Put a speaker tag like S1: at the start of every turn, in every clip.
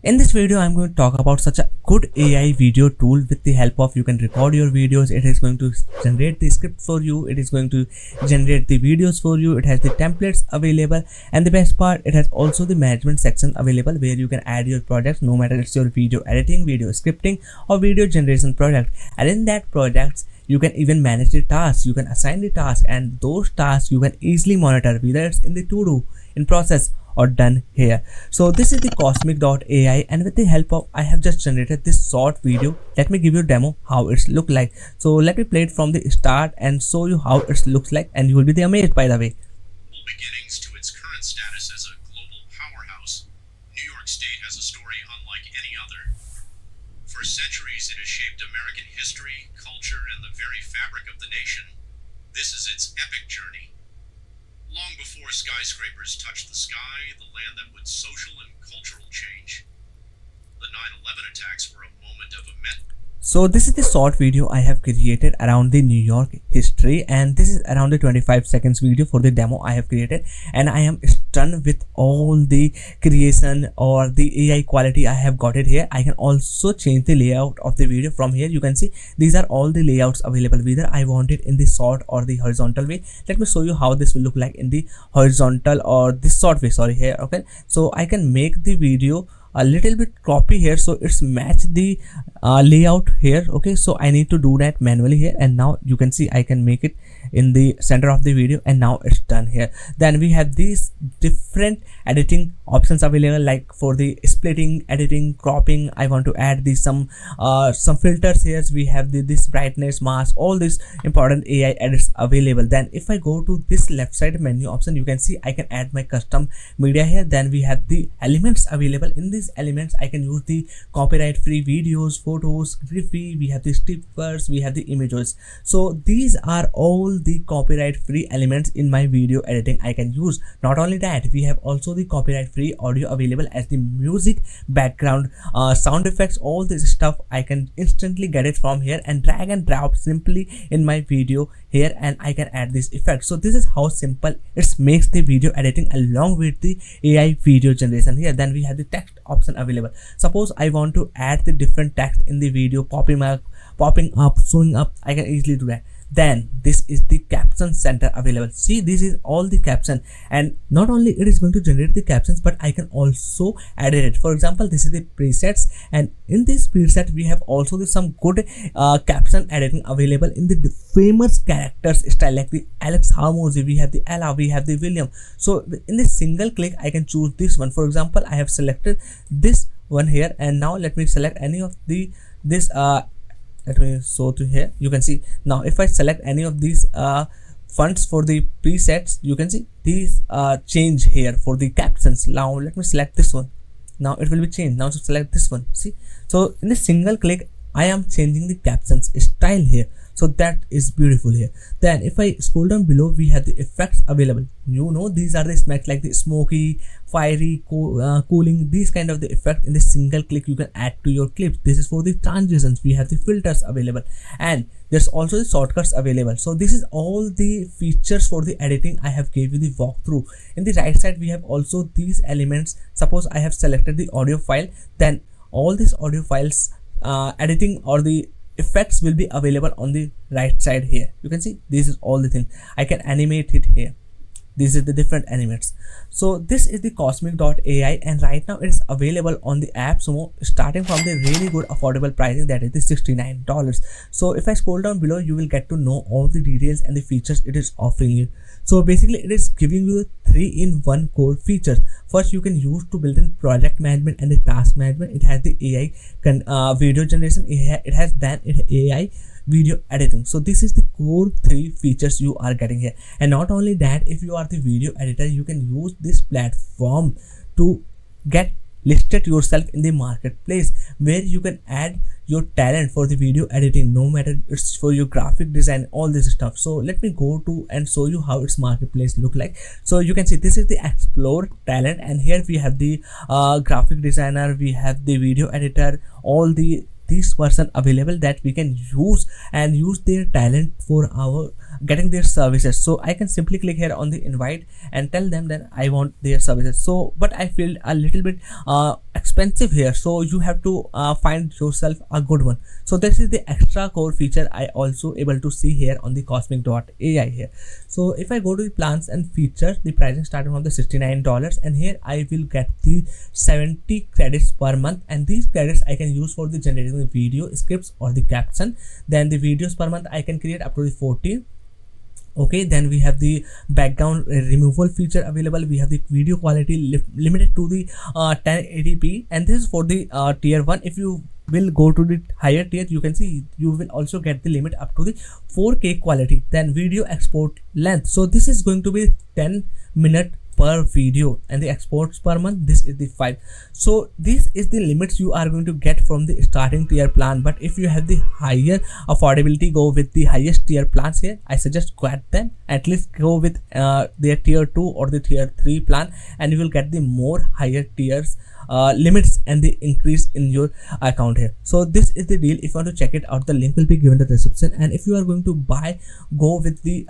S1: In this video, I'm going to talk about such a good AI video tool with the help of you can record your videos. It is going to generate the script for you. It is going to generate the videos for you. It has the templates available, and the best part, it has also the management section available where you can add your projects, no matter it's your video editing, video scripting, or video generation project. And in that projects, you can even manage the tasks. You can assign the tasks, and those tasks you can easily monitor whether it's in the to-do, in process, or done here. So this is the Kosmic.ai, and with the help of I have just generated this short video. Let me give you a demo how it's look like. So let me play it from the start and show you how it looks like, and you will be amazed by the way.
S2: Beginnings to its current status as a global powerhouse, New York State has a story unlike any other. For centuries it has shaped American history, culture, and the very fabric of the nation. This is its epic journey. Long before skyscrapers touched the sky, the land that would social and cultural change. The 9/11 attacks were a moment of immense.
S1: So this is the short video I have created around the New York history, and this is around the 25 seconds video for the demo I have created, and I am stunned with all the creation or the AI quality I have got it here. I can also change the layout of the video from here. You can see these are all the layouts available, whether I want it in the short or the horizontal way. Let me show you how this will look like in the horizontal or this short way, sorry, here. Okay, so I can make the video a little bit copy here, so it's match the layout here. Okay, so I need to do that manually here, and now you can see I can make it in the center of the video, and now it's done here. Then we have these different editing options available, like for the splitting, editing, cropping. I want to add these some filters here. We have this brightness, mask, all these important AI edits available. Then if I go to this left side menu option, you can see I can add my custom media here. Then we have the elements available. In these elements I can use the copyright free videos, photos, free. We have the stickers, we have the images. So these are all the copyright free elements in my video editing I can use. Not only that, we have also the copyright free audio available as the music, background, sound effects, all this stuff I can instantly get it from here and drag and drop simply in my video here, and I can add this effect. So this is how simple it makes the video editing along with the AI video generation here. Then we have the text option available. Suppose I want to add the different text in the video, popping up, showing up, I can easily do that. Then this is the caption center available. See, this is all the caption, and not only it is going to generate the captions, but I can also edit it. For example, this is the presets, and in this preset we have also some good caption editing available in the famous characters style, like the Alex Harmozy, we have the Ella, we have the William. So in this single click I can choose this one. For example, I have selected this one here, and now let me select any of this let me show to here. You can see now if I select any of these fonts for the presets, you can see these change here for the captions. Now let me select this one. Now it will be changed. Now to select this one. See, so in a single click I am changing the captions style here. So that is beautiful here. Then if I scroll down below, we have the effects available. You know, these are the effects like the smoky, fiery, cooling, these kind of the effect in the single click you can add to your clips. This is for the transitions. We have the filters available, and there's also the shortcuts available. So this is all the features for the editing I have gave you the walkthrough. In the right side we have also these elements. Suppose I have selected the audio file, then all these audio files editing or the effects will be available on the right side here. You can see this is all the things I can animate it here. This is the different animates. So this is the Kosmic.ai, and right now it is available on the App Sumo, starting from the really good affordable pricing, that is the $69. So if I scroll down below, you will get to know all the details and the features it is offering you. So basically it is giving you 3-in-1 core features. First, you can use to build in project management and the task management. It has the AI video generation. It has then AI video editing. So this is the core 3 features you are getting here. And not only that, if you are the video editor, you can use this platform to get listed yourself in the marketplace, where you can add your talent for the video editing, no matter it's for your graphic design, all this stuff. So let me go to and show you how its marketplace look like. So you can see this is the explore talent, and here we have the graphic designer, we have the video editor, all the this person available that we can use and use their talent for our getting their services. So I can simply click here on the invite and tell them that I want their services. So but I feel a little bit expensive here, so you have to find yourself a good one. So this is the extra core feature I also able to see here on the Kosmic.ai here. So if I go to the plans and features, the pricing starting from the $69, and here I will get the 70 credits per month, and these credits I can use for the generating the video scripts or the caption. Then the videos per month I can create up to the 14. Okay, then we have the background removal feature available. We have the video quality limited to the 1080p, and this is for the tier 1. If you will go to the higher tier, you can see you will also get the limit up to the 4K quality. Then video export length, so this is going to be 10-minute per video, and the exports per month, this is the 5. So this is the limits you are going to get from the starting tier plan. But if you have the higher affordability, go with the highest tier plans here. I suggest get them, at least go with their tier 2 or the tier 3 plan, and you will get the more higher tiers limits and the increase in your account here. So this is the deal. If you want to check it out, the link will be given in the description. And if you are going to buy, go with the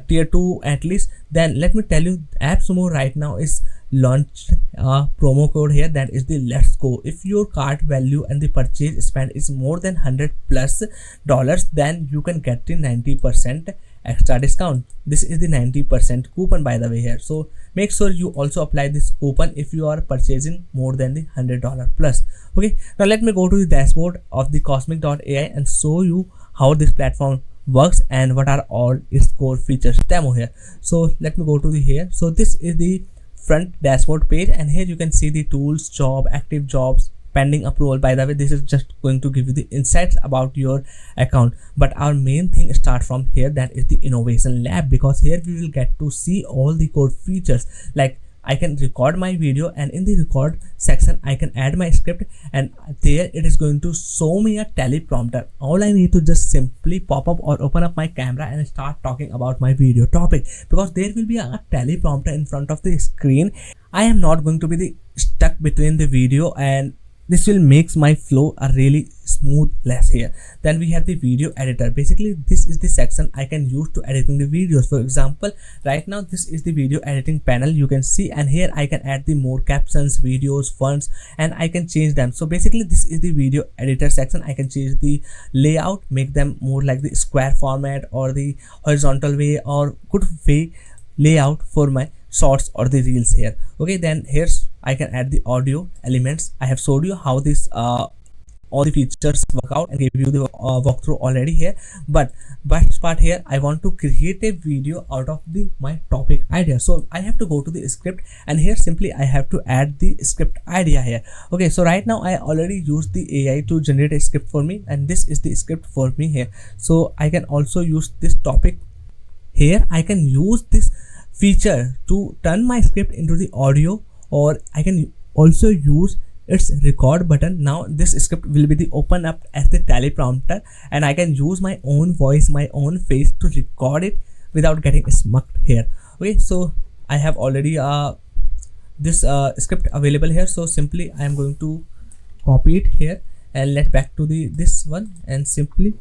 S1: tier 2 at least, then let me tell you, AppSumo right now is launched a promo code here, that is the let's go. If your cart value and the purchase spend is more than $100+, then you can get the 90% extra discount. This is the 90% coupon, by the way, here. So make sure you also apply this coupon if you are purchasing more than the $100+. Okay, now let me go to the dashboard of the Kosmic.ai and show you how this platform works and what are all its core features demo here. So let me go to the here. So this is the front dashboard page, and here you can see the tools, job, active jobs, pending approval. By the way, this is just going to give you the insights about your account, but our main thing start from here, that is the innovation lab, because here we will get to see all the core features. Like I can record my video, and in the record section I can add my script, and there it is going to show me a teleprompter. All I need to just simply pop up or open up my camera and start talking about my video topic, because there will be a teleprompter in front of the screen. I am not going to be stuck between the video, and this will makes my flow a really smooth less here. Then we have the video editor. Basically this is the section I can use to editing the videos. For example, right now this is the video editing panel, you can see, and here I can add the more captions, videos, fonts, and I can change them. So basically this is the video editor section. I can change the layout, make them more like the square format or the horizontal way or good way layout for my shorts or the reels here. Okay, then here's I can add the audio elements. I have showed you how this all the features work out and give you the walkthrough already here. But best part here, I want to create a video out of my topic idea. So I have to go to the script, and here simply I have to add the script idea here. Okay, so right now I already used the AI to generate a script for me, and this is the script for me here. So I can also use this topic here. I can use this feature to turn my script into the audio, or I can also use its record button. Now this script will be the open up as the teleprompter, and I can use my own voice, my own face to record it without getting smucked here. Okay, so I have already this script available here. So simply I am going to copy it here and let back to this one, and simply,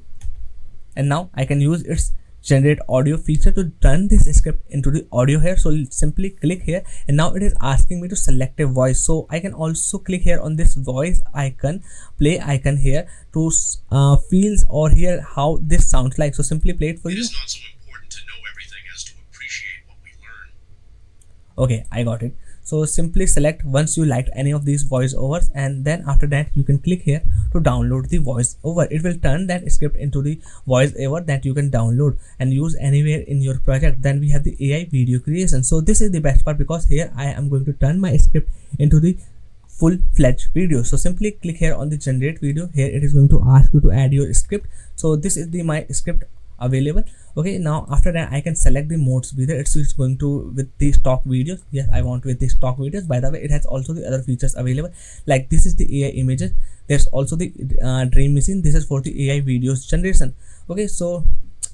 S1: and now I can use its generate audio feature to turn this script into the audio here. So simply click here, and now it is asking me to select a voice. So I can also click here on this voice icon, play icon here, to feels or hear how this sounds like. So simply play it for you.
S2: It is not so important to know everything as to appreciate what we learn.
S1: Okay, I got it. So simply select once you liked any of these voiceovers, and then after that you can click here to download the voiceover. It will turn that script into the voiceover that you can download and use anywhere in your project. Then we have the AI video creation. So this is the best part, because here I am going to turn my script into the full-fledged video. So simply click here on the generate video. Here it is going to ask you to add your script. So this is my script available. Okay, now after that I can select the modes, whether it's going to with the stock videos. Yes, I want with the stock videos. By the way, it has also the other features available, like this is the AI images. There's also the dream machine. This is for the AI videos generation. Okay, so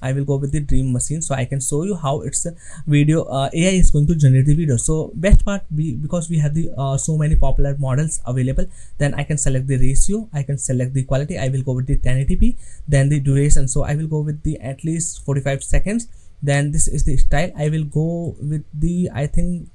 S1: I will go with the dream machine, so I can show you how it's a video AI is going to generate the video. So best part because we have the so many popular models available, then I can select the ratio, I can select the quality. I will go with the 1080p. Then the duration, so I will go with the at least 45 seconds. Then this is the style, I will go with the, I think,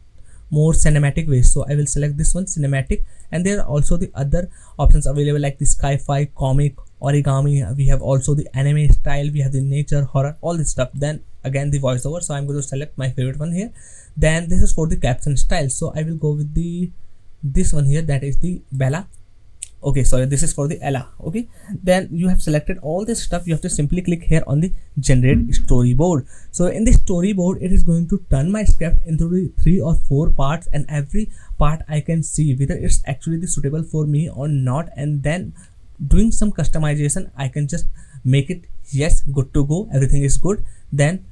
S1: more cinematic way, so I will select this one, cinematic. And there are also the other options available like the sci-fi, comic, origami. We have also the anime style, we have the nature, horror, all this stuff. Then again the voiceover, so I'm going to select my favorite one here. Then this is for the caption style, so I will go with the this one here, that is the Bella. Okay, sorry, this is for the Ella. Okay, then you have selected all this stuff. You have to simply click here on the generate storyboard. So in the storyboard, it is going to turn my script into the 3 or 4 parts, and every part I can see whether it's actually the suitable for me or not. And then doing some customization, I can just make it yes, good to go, everything is good. Then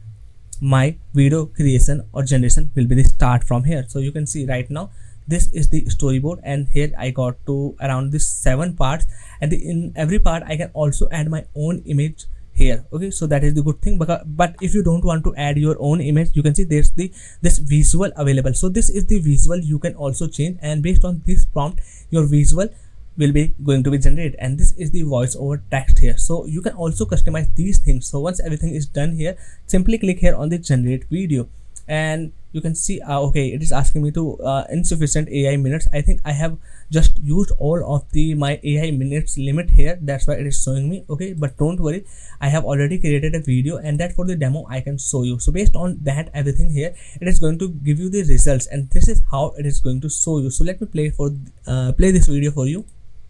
S1: my video creation or generation will be the start from here. So you can see right now this is the storyboard, and here I got to around this 7 parts, and in every part I can also add my own image here. Okay, so that is the good thing. But if you don't want to add your own image, you can see there's this visual available. So this is the visual you can also change, and based on this prompt your visual will be going to be generated. And this is the voiceover text here, so you can also customize these things. So once everything is done here, simply click here on the generate video, and you can see okay, it is asking me to insufficient AI minutes. I think I have just used all of my AI minutes limit here, that's why it is showing me. Okay, but don't worry, I have already created a video, and that for the demo I can show you. So based on that everything here, it is going to give you the results, and this is how it is going to show you. So let me play this video for you.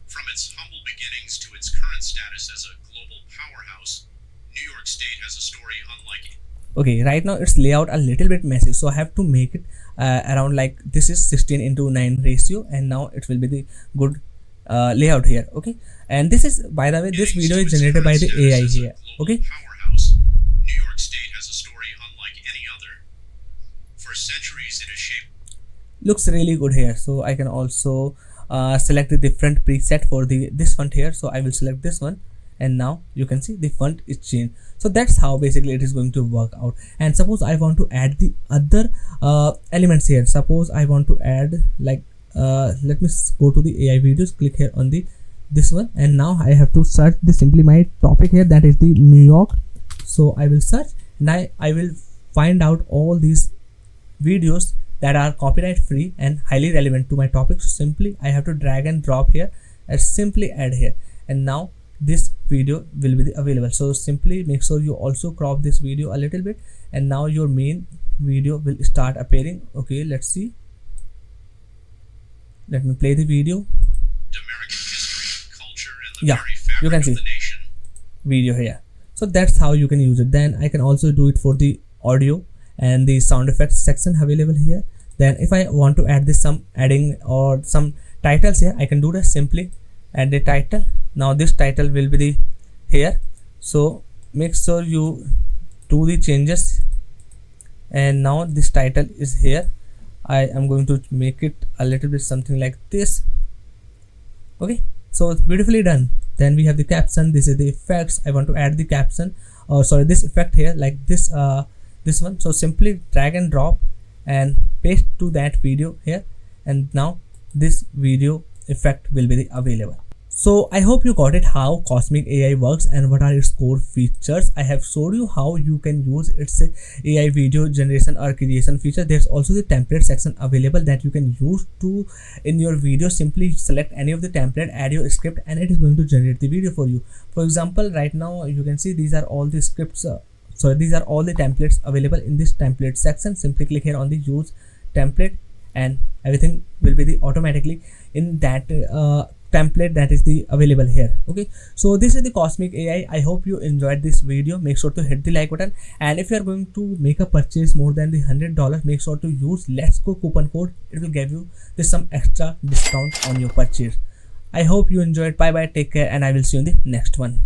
S2: From its humble beginnings to its current status as a global powerhouse, New York State has a story unlike.
S1: Okay, right now it's layout a little bit messy, so I have to make it around like this is 16:9 ratio, and now it will be the good layout here. Okay, and this is, by the way, this video is generated by the AI here. Okay,
S2: powerhouse, New York State has a story unlike any other. For centuries it has shaped.
S1: Looks really good here. So I can also select the different preset for this font here, so I will select this one, and now you can see the font is changed. So that's how basically it is going to work out. And suppose I want to add the other elements here. Suppose I want to add like let me go to the AI videos, click here on this one, and now I have to search simply my topic here, that is the New York. So I will search, and I will find out all these videos that are copyright free and highly relevant to my topic. So simply I have to drag and drop here and simply add here, and now this video will be available. So simply make sure you also crop this video a little bit, and now your main video will start appearing. Okay, let's see, let me play the video.
S2: American history, culture, and the very fabric
S1: you can
S2: of
S1: see
S2: the nation.
S1: Video here. So that's how you can use it. Then I can also do it for the audio and the sound effects section available here. Then if I want to add some adding or some titles here, I can do that. Simply add the title. Now this title will be here, so make sure you do the changes, and now this title is here. I am going to make it a little bit something like this. Okay, so it's beautifully done. Then we have the caption. This is the effects. I want to add the caption, or sorry, this effect here, like this one. So simply drag and drop and paste to that video here, and now this video effect will be available. So I hope you got it, how Kosmic AI works and what are its core features. I have showed you how you can use its AI video generation or creation feature. There's also the template section available that you can use to in your video. Simply select any of the template, add your script, and it is going to generate the video for you. For example, right now you can see these are all the scripts. So these are all the templates available in this template section. Simply click here on the use template, and everything will be automatically in that template that is available here. Okay, so this is the Kosmic AI. I hope you enjoyed this video. Make sure to hit the like button, and if you are going to make a purchase more than the $100, make sure to use Let's Go coupon code. It will give you some extra discount on your purchase. I hope you enjoyed. Bye bye, take care, and I will see you in the next one.